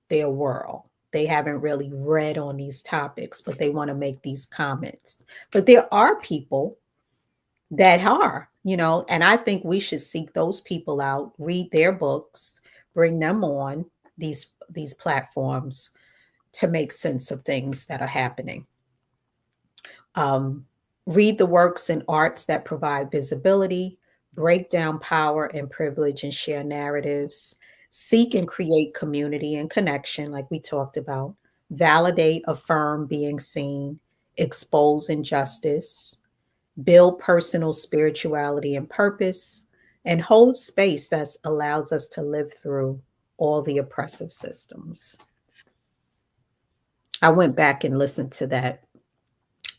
their world. They haven't really read on these topics, but they want to make these comments. But there are people that are, and I think we should seek those people out, read their books, bring them on these platforms to make sense of things that are happening. Read the works and arts that provide visibility, break down power and privilege, and share narratives. Seek and create community and connection, like we talked about. Validate, affirm being seen, expose injustice, build personal spirituality and purpose, and hold space that allows us to live through all the oppressive systems. I went back and listened to that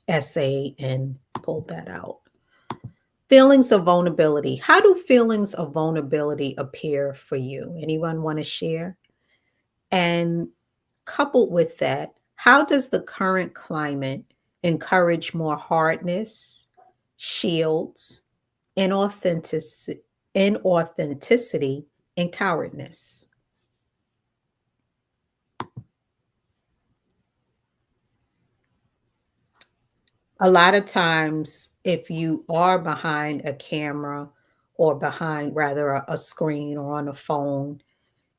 essay and pulled that out. Feelings of vulnerability. How do feelings of vulnerability appear for you? Anyone want to share? And coupled with that, how does the current climate encourage more hardness shields, inauthenticity, inauthenticity, and cowardness. A lot of times, if you are behind a camera or behind rather a screen or on a phone,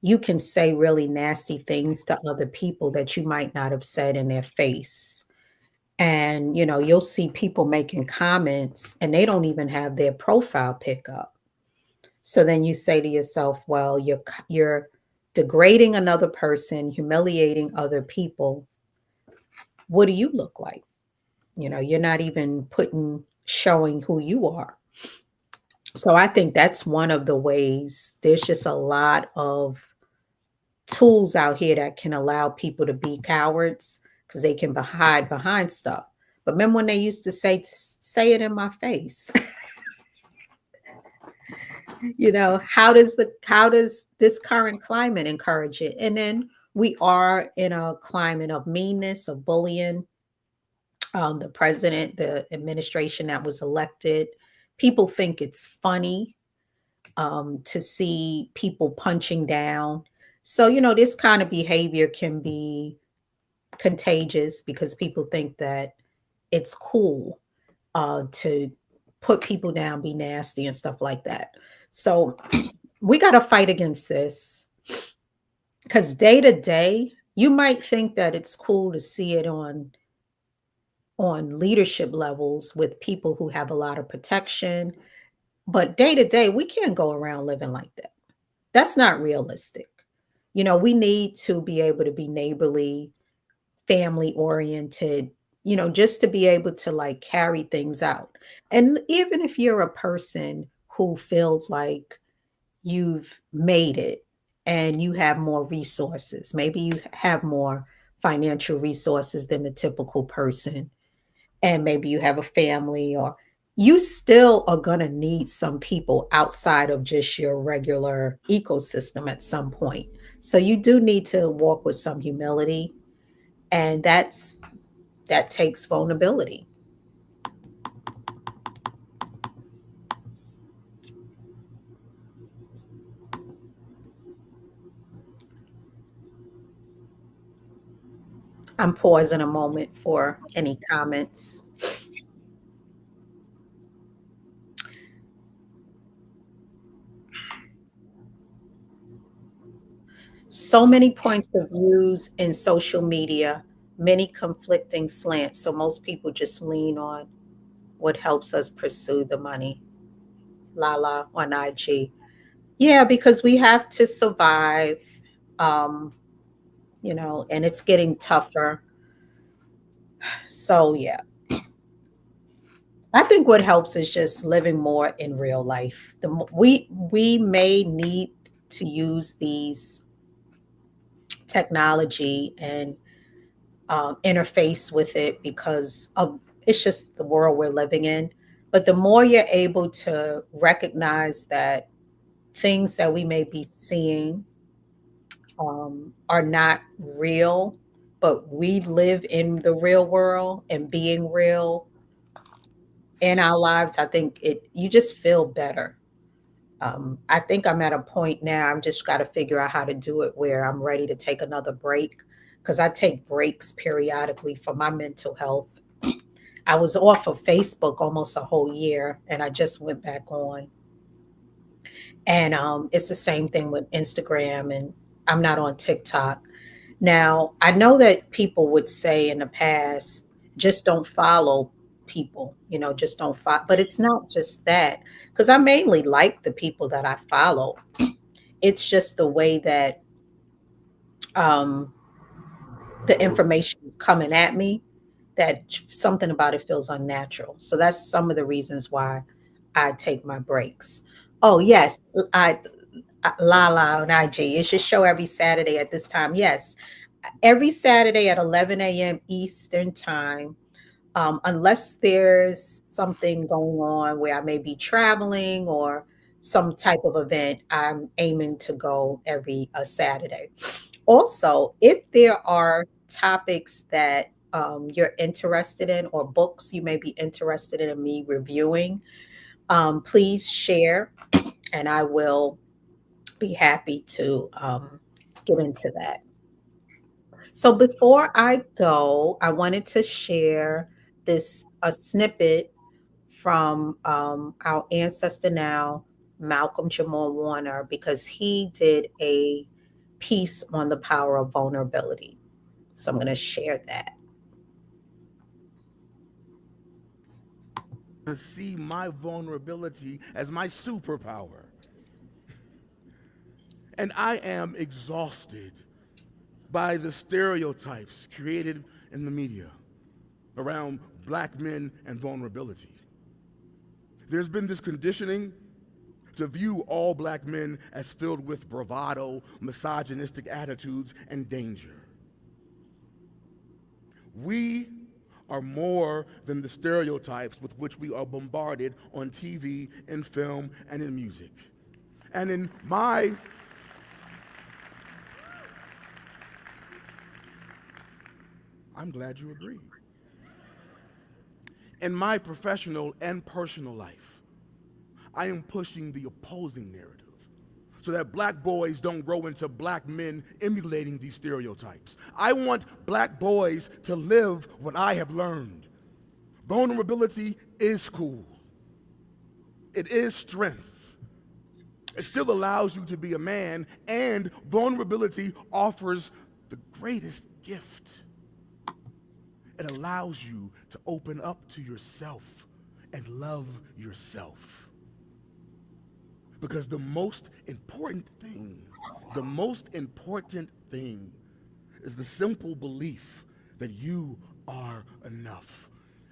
you can say really nasty things to other people that you might not have said in their face. And, you'll see people making comments and they don't even have their profile pic up. So then you say to yourself, well, you're degrading another person, humiliating other people. What do you look like? You're not even showing who you are. So I think that's one of the ways. There's just a lot of tools out here that can allow people to be cowards because they can hide behind stuff. But remember when they used to say it in my face? How does this current climate encourage it? And then we are in a climate of meanness, of bullying. The president, the administration that was elected, people think it's funny to see people punching down. So, this kind of behavior can be contagious because people think that it's cool to put people down, be nasty, and stuff like that. So, we got to fight against this because day to day, you might think that it's cool to see it on leadership levels with people who have a lot of protection, but day to day, we can't go around living like that. That's not realistic. We need to be able to be neighborly, family oriented, just to be able to like carry things out. And even if you're a person who feels like you've made it and you have more resources, maybe you have more financial resources than the typical person, and maybe you have a family, or you still are going to need some people outside of just your regular ecosystem at some point. So you do need to walk with some humility, and that takes vulnerability. I'm pausing a moment for any comments. So many points of views in social media, many conflicting slants. So most people just lean on what helps us pursue the money. Lala on IG. Yeah, because we have to survive, um, and it's getting tougher. So yeah, I think what helps is just living more in real life. We may need to use these technology and interface with it because of it's just the world we're living in. But the more you're able to recognize that things that we may be seeing are not real, but we live in the real world and being real in our lives, I think you just feel better. I think I'm at a point now, I'm just got to figure out how to do it where I'm ready to take another break because I take breaks periodically for my mental health. I was off of Facebook almost a whole year and I just went back on. And it's the same thing with Instagram, and I'm not on TikTok. Now, I know that people would say in the past, just don't follow people, just don't follow. But it's not just that, because I mainly like the people that I follow. It's just the way that um, the information is coming at me that something about it feels unnatural. So that's some of the reasons why I take my breaks. Oh, yes. I, Lala on IG. It should show every Saturday at this time. Yes, every Saturday at 11 a.m. Eastern time, unless there's something going on where I may be traveling or some type of event, I'm aiming to go every Saturday. Also, if there are topics that you're interested in, or books you may be interested in me reviewing, please share, and I will be happy to get into that. So before I go, I wanted to share this a snippet from our ancestor now, Malcolm Jamal Warner, because he did a piece on the power of vulnerability. So I'm going to share that. To see my vulnerability as my superpower. And I am exhausted by the stereotypes created in the media around black men and vulnerability. There's been this conditioning to view all black men as filled with bravado, misogynistic attitudes, and danger. We are more than the stereotypes with which we are bombarded on TV, in film, and in music. And I'm glad you agree. In my professional and personal life, I am pushing the opposing narrative so that black boys don't grow into black men emulating these stereotypes. I want black boys to live what I have learned. Vulnerability is cool. It is strength. It still allows you to be a man, and vulnerability offers the greatest gift. It allows you to open up to yourself and love yourself. Because the most important thing is the simple belief that you are enough.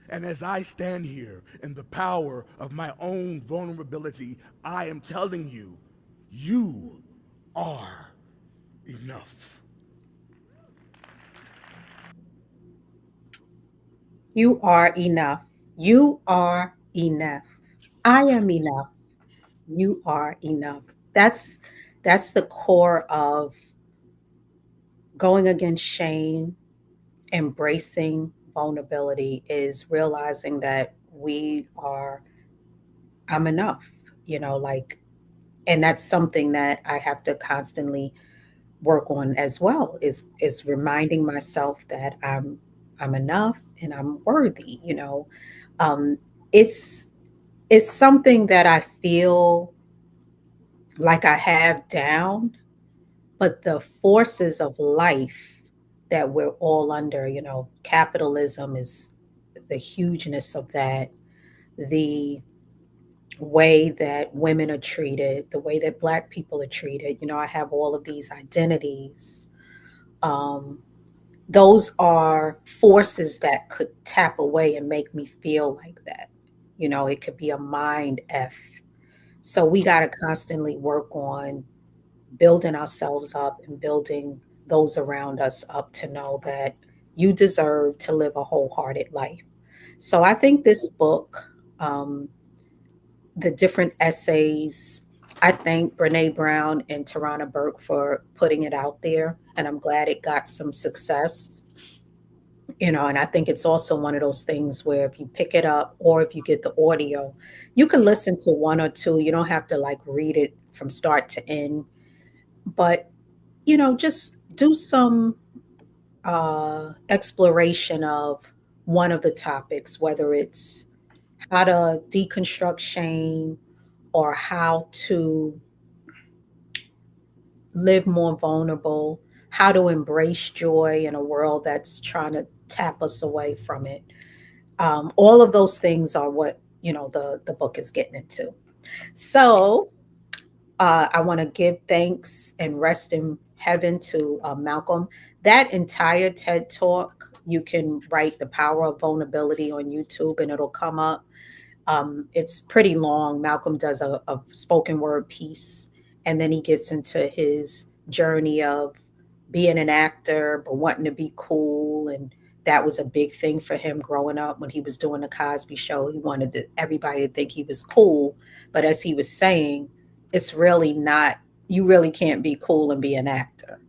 And as I stand here in the power of my own vulnerability, I am telling you, you are enough. You are enough. You are enough. I am enough. You are enough. That's the core of going against shame, embracing vulnerability, is realizing that I'm enough, like, and that's something that I have to constantly work on as well, is reminding myself that I'm enough and I'm worthy. Um, it's it's something that I feel like I have down, but the forces of life that we're all under, capitalism is the hugeness of that, the way that women are treated, the way that black people are treated. I have all of these identities. Um, those are forces that could tap away and make me feel like that. It could be a mind F. So we got to constantly work on building ourselves up and building those around us up to know that you deserve to live a wholehearted life. So I think this book, um, the different essays, I thank Brene Brown and Tarana Burke for putting it out there, and I'm glad it got some success. And I think it's also one of those things where if you pick it up or if you get the audio, you can listen to one or two. You don't have to like read it from start to end, but just do some exploration of one of the topics, whether it's how to deconstruct shame or how to live more vulnerable, how to embrace joy in a world that's trying to tap us away from it. All of those things are what the book is getting into. So I want to give thanks and rest in heaven to Malcolm. That entire TED talk, you can write The Power of Vulnerability on YouTube and it'll come up. It's pretty long. Malcolm does a spoken word piece, and then he gets into his journey of being an actor, but wanting to be cool. And that was a big thing for him growing up when he was doing the Cosby Show. He wanted everybody to think he was cool. But as he was saying, it's really not, you really can't be cool and be an actor.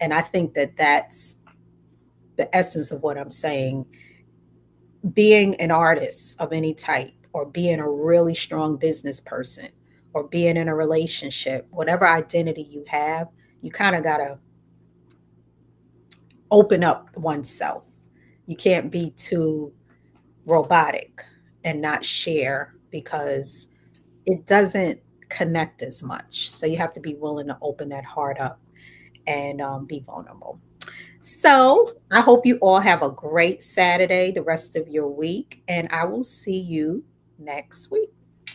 And I think that that's the essence of what I'm saying. Being an artist of any type, or being a really strong business person, or being in a relationship, whatever identity you have, you kind of got to open up oneself. You can't be too robotic and not share, because it doesn't connect as much. So you have to be willing to open that heart up and be vulnerable. So I hope you all have a great Saturday, the rest of your week, and I will see you next week.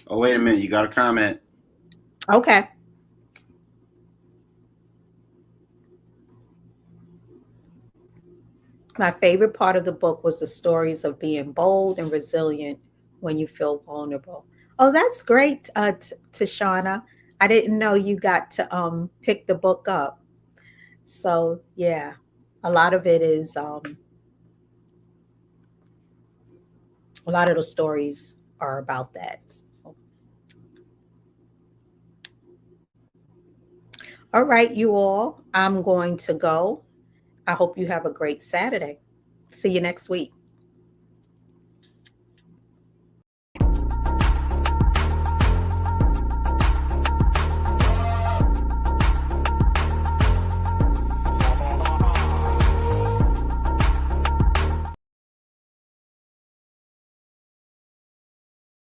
Oh, wait a minute. You got a comment. Okay. My favorite part of the book was the stories of being bold and resilient when you feel vulnerable. Oh, that's great, Tashana. I didn't know you got to pick the book up. So yeah, a lot of it is a lot of the stories are about that. All right, you all. I'm going to go. I hope you have a great Saturday. See you next week.